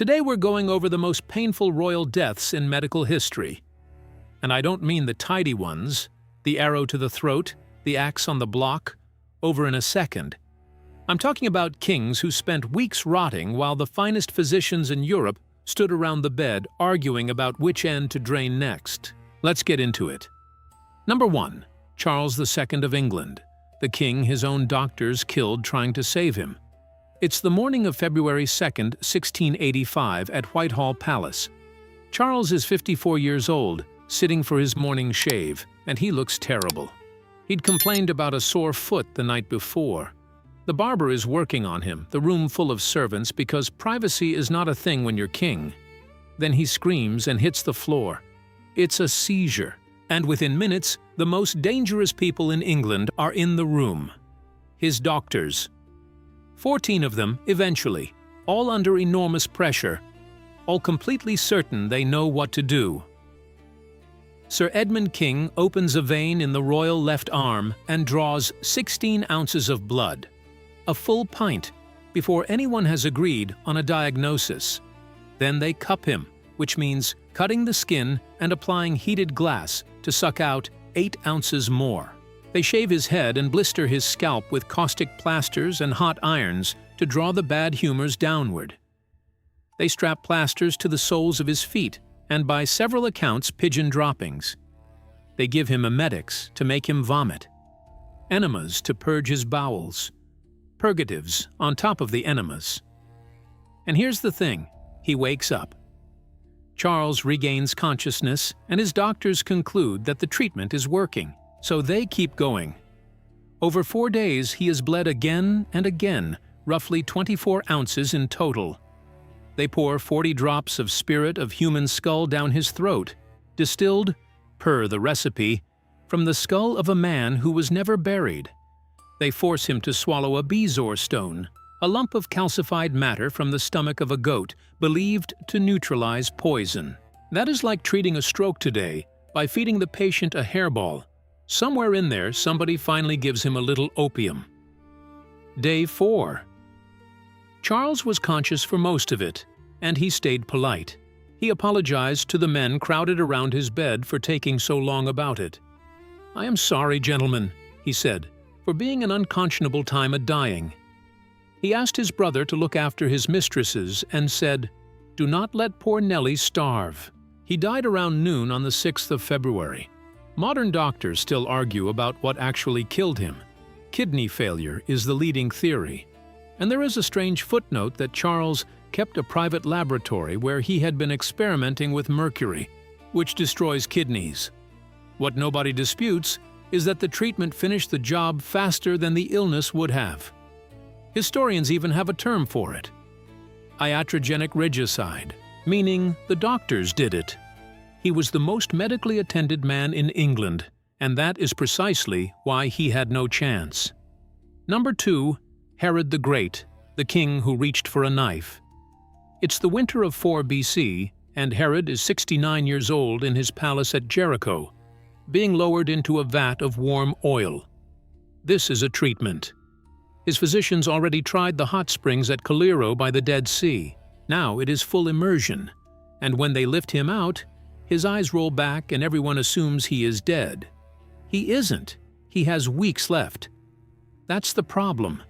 Today we're going over the most painful royal deaths in medical history. And I don't mean the tidy ones, the arrow to the throat, the axe on the block, over in a second. I'm talking about kings who spent weeks rotting while the finest physicians in Europe stood around the bed arguing about which end to drain next. Let's get into it. Number 1. Charles II of England. The king his own doctors killed trying to save him. It's the morning of February 2, 1685 at Whitehall Palace. Charles is 54 years old, sitting for his morning shave, and he looks terrible. He'd complained about a sore foot the night before. The barber is working on him, the room full of servants, because privacy is not a thing when you're king. Then he screams and hits the floor. It's a seizure, and within minutes, the most dangerous people in England are in the room. His doctors. 14 of them, eventually, all under enormous pressure, all completely certain they know what to do. Sir Edmund King opens a vein in the royal left arm and draws 16 ounces of blood, a full pint, before anyone has agreed on a diagnosis. Then they cup him, which means cutting the skin and applying heated glass to suck out 8 ounces more. They shave his head and blister his scalp with caustic plasters and hot irons to draw the bad humors downward. They strap plasters to the soles of his feet and, by several accounts, pigeon droppings. They give him emetics to make him vomit, enemas to purge his bowels, purgatives on top of the enemas. And here's the thing, he wakes up. Charles regains consciousness, and his doctors conclude that the treatment is working. So they keep going. Over 4 days, he is bled again and again, roughly 24 ounces in total. They pour 40 drops of spirit of human skull down his throat, distilled, per the recipe, from the skull of a man who was never buried. They force him to swallow a bezoar stone, a lump of calcified matter from the stomach of a goat, believed to neutralize poison. That is like treating a stroke today by feeding the patient a hairball. Somewhere in there, somebody finally gives him a little opium. Day 4. Charles was conscious for most of it, and he stayed polite. He apologized to the men crowded around his bed for taking so long about it. "I am sorry, gentlemen," he said, "for being an unconscionable time a-dying." He asked his brother to look after his mistresses and said, "Do not let poor Nellie starve." He died around noon on the 6th of February. Modern doctors still argue about what actually killed him. Kidney failure is the leading theory. And there is a strange footnote that Charles kept a private laboratory where he had been experimenting with mercury, which destroys kidneys. What nobody disputes is that the treatment finished the job faster than the illness would have. Historians even have a term for it: iatrogenic regicide, meaning the doctors did it. He was the most medically attended man in England, and that is precisely why he had no chance. Number 2. Herod the Great, the king who reached for a knife. It's the winter of 4 BC, and Herod is 69 years old in his palace at Jericho, being lowered into a vat of warm oil. This is a treatment. His physicians already tried the hot springs at Caliro by the Dead Sea. Now it is full immersion, and when they lift him out, his eyes roll back and everyone assumes he is dead. He isn't. He has weeks left. That's the problem.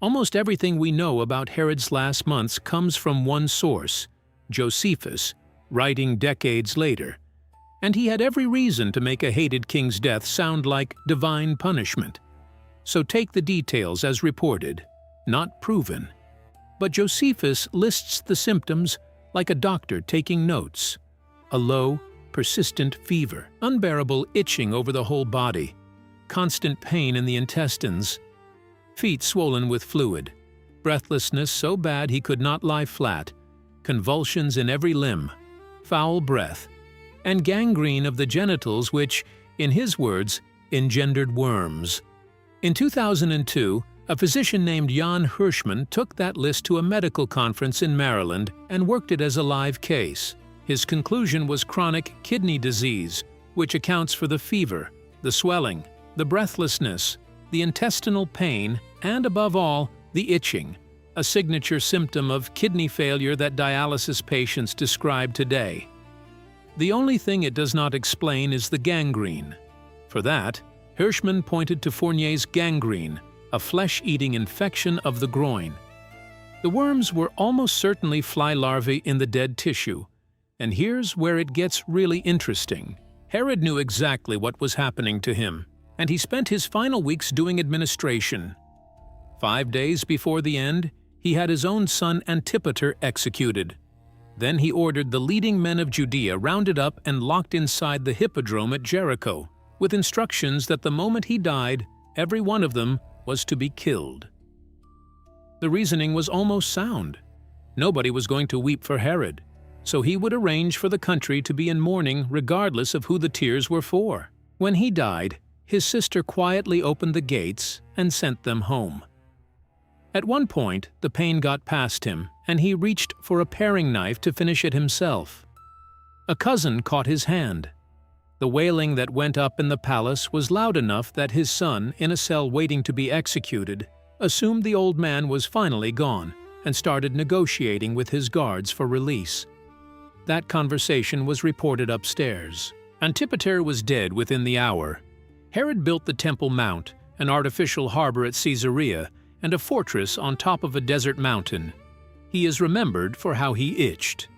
Almost everything we know about Herod's last months comes from one source, Josephus, writing decades later. And he had every reason to make a hated king's death sound like divine punishment. So take the details as reported, not proven. But Josephus lists the symptoms like a doctor taking notes. A low, persistent fever, unbearable itching over the whole body, constant pain in the intestines, feet swollen with fluid, breathlessness so bad he could not lie flat, convulsions in every limb, foul breath, and gangrene of the genitals which, in his words, engendered worms. In 2002, a physician named Jan Hirschman took that list to a medical conference in Maryland and worked it as a live case. His conclusion was chronic kidney disease, which accounts for the fever, the swelling, the breathlessness, the intestinal pain, and above all, the itching. a signature symptom of kidney failure that dialysis patients describe today. The only thing it does not explain is the gangrene. For that, Hirschman pointed to Fournier's gangrene, a flesh-eating infection of the groin. The worms were almost certainly fly larvae in the dead tissue. And here's where it gets really interesting. Herod knew exactly what was happening to him, and he spent his final weeks doing administration. 5 days before the end, he had his own son Antipater executed. Then he ordered the leading men of Judea rounded up and locked inside the hippodrome at Jericho, with instructions that the moment he died, every one of them was to be killed. The reasoning was almost sound. Nobody was going to weep for Herod, so he would arrange for the country to be in mourning regardless of who the tears were for. When he died, his sister quietly opened the gates and sent them home. At one point, the pain got past him, and he reached for a paring knife to finish it himself. A cousin caught his hand. The wailing that went up in the palace was loud enough that his son, in a cell waiting to be executed, assumed the old man was finally gone and started negotiating with his guards for release. That conversation was reported upstairs. Antipater was dead within the hour. Herod built the Temple Mount, an artificial harbor at Caesarea, and a fortress on top of a desert mountain. He is remembered for how he itched.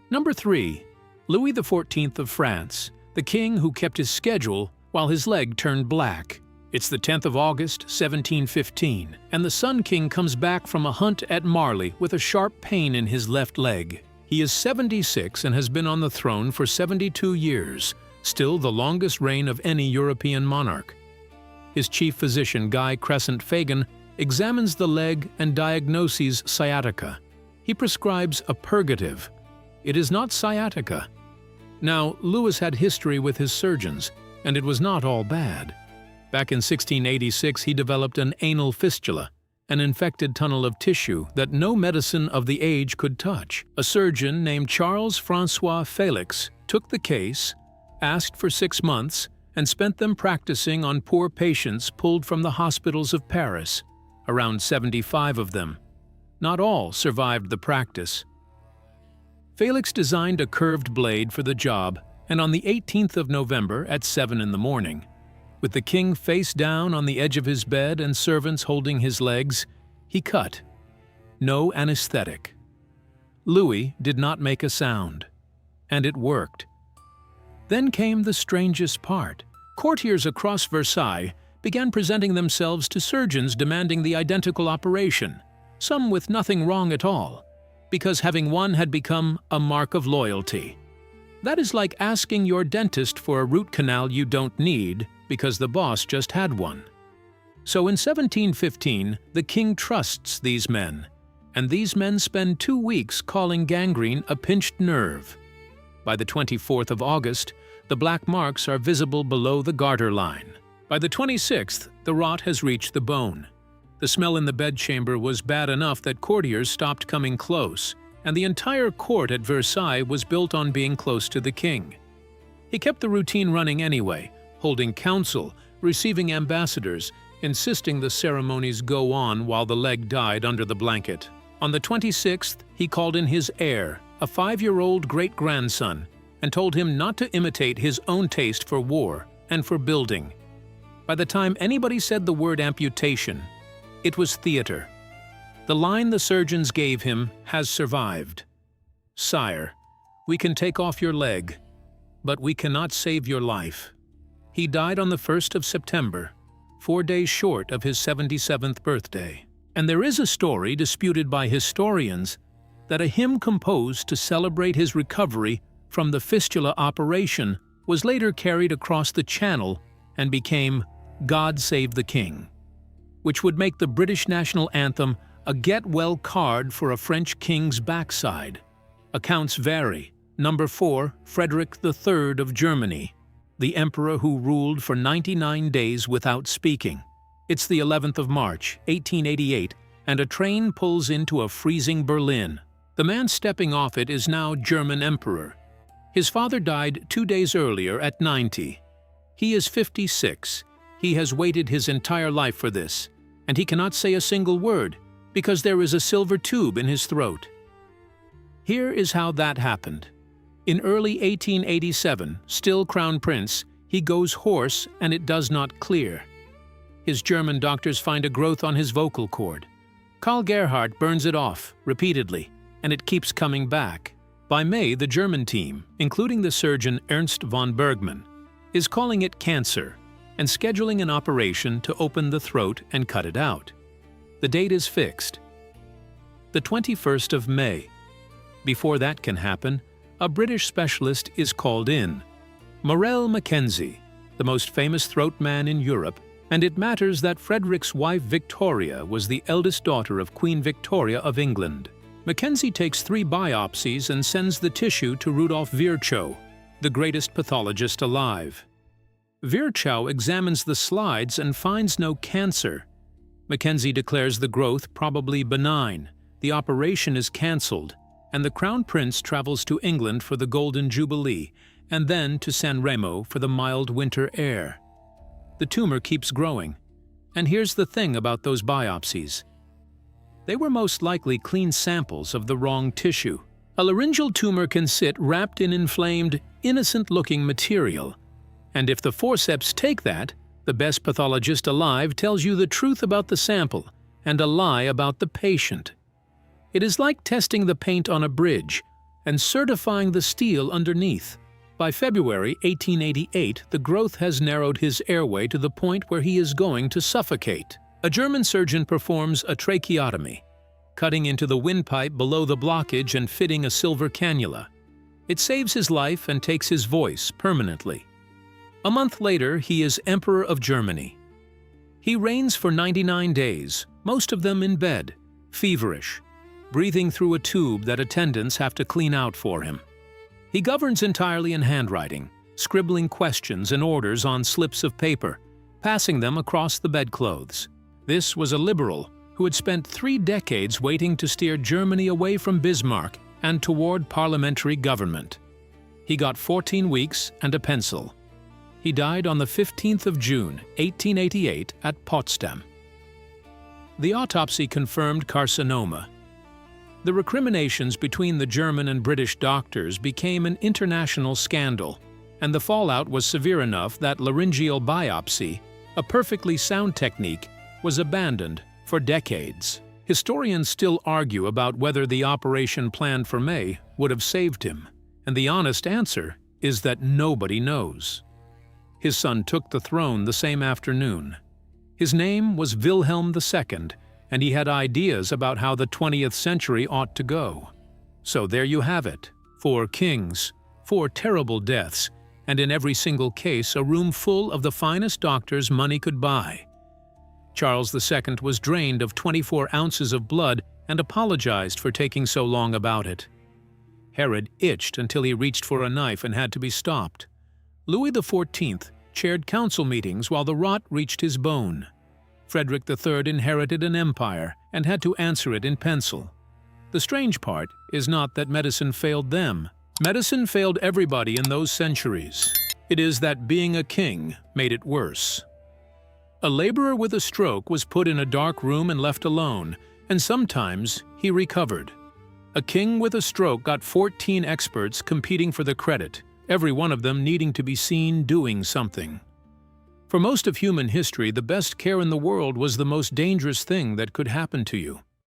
Number 3. Louis XIV of France, the king who kept his schedule while his leg turned black. It's the 10th of August, 1715, and the Sun King comes back from a hunt at Marly with a sharp pain in his left leg. He is 76 and has been on the throne for 72 years, still the longest reign of any European monarch. His chief physician, Guy Crescent Fagan, examines the leg and diagnoses sciatica. He prescribes a purgative. It is not sciatica. Now, Louis had history with his surgeons, and it was not all bad. Back in 1686, he developed an anal fistula, an infected tunnel of tissue that no medicine of the age could touch. A surgeon named Charles Francois Félix took the case, asked for 6 months, and spent them practicing on poor patients pulled from the hospitals of Paris, around 75 of them. Not all survived the practice. Félix designed a curved blade for the job, and on the 18th of November at 7 in the morning, with the king face down on the edge of his bed and servants holding his legs, he cut. No anesthetic. Louis did not make a sound. And it worked. Then came the strangest part. Courtiers across Versailles began presenting themselves to surgeons demanding the identical operation, some with nothing wrong at all, because having one had become a mark of loyalty. That is like asking your dentist for a root canal you don't need because the boss just had one. So in 1715, the king trusts these men, and these men spend 2 weeks calling gangrene a pinched nerve. By the 24th of August, the black marks are visible below the garter line. By the 26th, the rot has reached the bone. The smell in the bedchamber was bad enough that courtiers stopped coming close, and the entire court at Versailles was built on being close to the king. He kept the routine running anyway, holding council, receiving ambassadors, insisting the ceremonies go on while the leg died under the blanket. On the 26th, he called in his heir, a 5-year-old great-grandson, and told him not to imitate his own taste for war and for building. By the time anybody said the word amputation, it was theater. The line the surgeons gave him has survived. "Sire, we can take off your leg, but we cannot save your life." He died on the 1st of September, 4 days short of his 77th birthday. And there is a story disputed by historians that a hymn composed to celebrate his recovery from the fistula operation was later carried across the Channel and became "God Save the King," which would make the British national anthem a get-well card for a French king's backside. Accounts vary. Number 4, Frederick III of Germany, the emperor who ruled for 99 days without speaking. It's the 11th of March, 1888, and a train pulls into a freezing Berlin. The man stepping off it is now German emperor. His father died 2 days earlier at 90. He is 56. He has waited his entire life for this, and he cannot say a single word. Because there is a silver tube in his throat. Here is how that happened. In early 1887, still Crown Prince, he goes hoarse and it does not clear. His German doctors find a growth on his vocal cord. Karl Gerhardt burns it off repeatedly, and it keeps coming back. By May, the German team, including the surgeon Ernst von Bergmann, is calling it cancer and scheduling an operation to open the throat and cut it out. The date is fixed. The 21st of May. Before that can happen, a British specialist is called in. Morrell Mackenzie, the most famous throat man in Europe, and it matters that Frederick's wife Victoria was the eldest daughter of Queen Victoria of England. Mackenzie takes 3 biopsies and sends the tissue to Rudolf Virchow, the greatest pathologist alive. Virchow examines the slides and finds no cancer. Mackenzie declares the growth probably benign, the operation is cancelled, and the Crown Prince travels to England for the Golden Jubilee and then to San Remo for the mild winter air. The tumor keeps growing. And here's the thing about those biopsies. They were most likely clean samples of the wrong tissue. A laryngeal tumor can sit wrapped in inflamed, innocent-looking material. And if the forceps take that, the best pathologist alive tells you the truth about the sample and a lie about the patient. It is like testing the paint on a bridge and certifying the steel underneath. By February 1888, the growth has narrowed his airway to the point where he is going to suffocate. A German surgeon performs a tracheotomy, cutting into the windpipe below the blockage and fitting a silver cannula. It saves his life and takes his voice permanently. A month later, he is Emperor of Germany. He reigns for 99 days, most of them in bed, feverish, breathing through a tube that attendants have to clean out for him. He governs entirely in handwriting, scribbling questions and orders on slips of paper, passing them across the bedclothes. This was a liberal who had spent 3 decades waiting to steer Germany away from Bismarck and toward parliamentary government. He got 14 weeks and a pencil. He died on the 15th of June, 1888 at Potsdam. The autopsy confirmed carcinoma. The recriminations between the German and British doctors became an international scandal, and the fallout was severe enough that laryngeal biopsy, a perfectly sound technique, was abandoned for decades. Historians still argue about whether the operation planned for May would have saved him, and the honest answer is that nobody knows. His son took the throne the same afternoon. His name was Wilhelm II, and he had ideas about how the 20th century ought to go. So there you have it, 4 kings, 4 terrible deaths, and in every single case a room full of the finest doctors money could buy. Charles II was drained of 24 ounces of blood and apologized for taking so long about it. Herod itched until he reached for a knife and had to be stopped. Louis XIV chaired council meetings while the rot reached his bone. Frederick III inherited an empire and had to answer it in pencil. The strange part is not that medicine failed them. Medicine failed everybody in those centuries. It is that being a king made it worse. A laborer with a stroke was put in a dark room and left alone, and sometimes he recovered. A king with a stroke got 14 experts competing for the credit, every one of them needing to be seen doing something. For most of human history, the best care in the world was the most dangerous thing that could happen to you.